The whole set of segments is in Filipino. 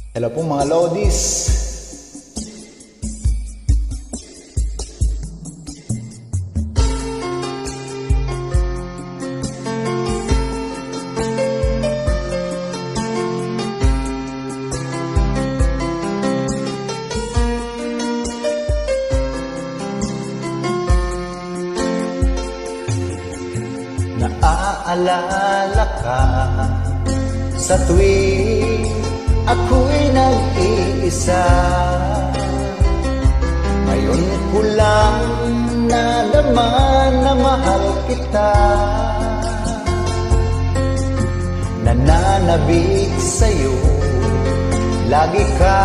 Hello po mga Lodis. Naaalala ka sa tuwing ako'y nag-iisa. Ngayon ko lang nadama na mahal kita. Nananabik sa'yo, lagi ka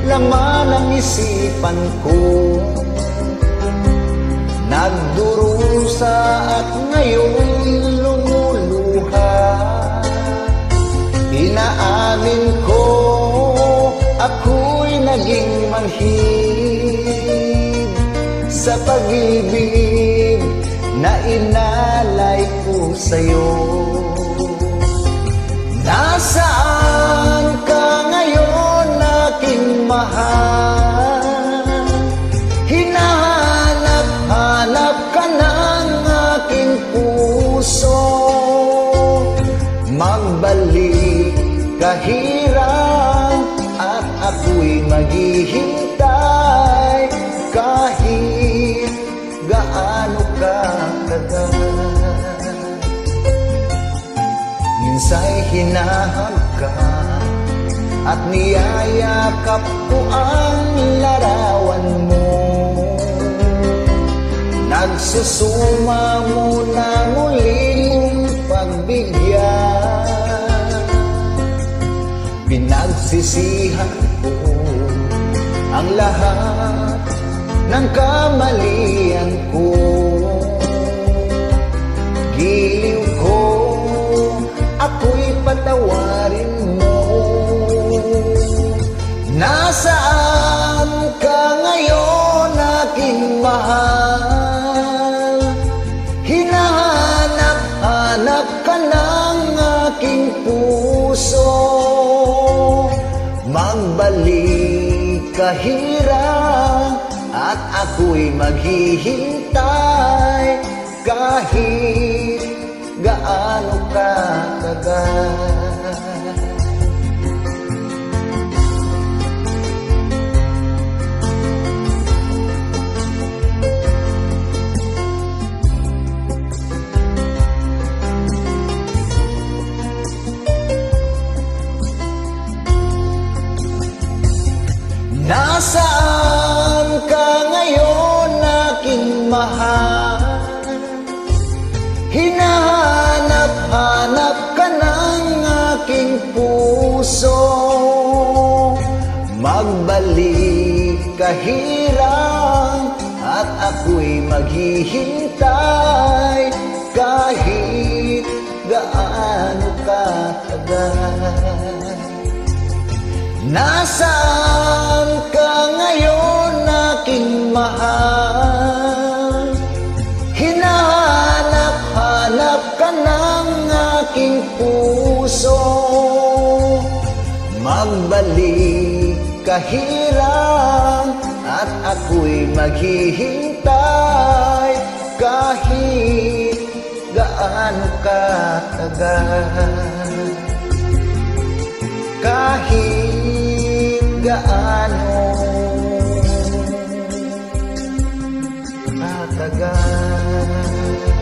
laman ang isipan ko. Nagdurusa at ngayon lumuluha. Inaamin ko, ako'y naging manhid sa pag-ibig na inalay ko sa'yo. Nasaan ka ngayon, aking mahal? Hinahanap-hanap ka ng aking puso. Magbalik kahirap at ako'y maghihintay kahit gaano ka tagal. Minsa'y hinahag ka at niyayakap ko ang larawan mo. Nagsusuma mo na muling pagbigyan. Pinagsisihan ko ang lahat ng kamalian ko. Giliw ko, ako'y patawarin mo. Nasaan ka ngayon, aking mahal? Hinahanap-hanap ka ng aking puso. Magbalik kahirap at ako'y maghihintay kahit gaano ka tagal. Nasaan ka ngayon, aking mahal? Hinahanap-hanap ka ng aking puso. Magbalik kahirap at ako'y maghihintay kahit gaano ka tagal. Nasaan ka ngayon, aking mahal? Hinahanap-hanap ka ng aking puso. Magbalik kahirap at ako'y maghihintay kahit gaano ka tagal. Kahit gaano katagal.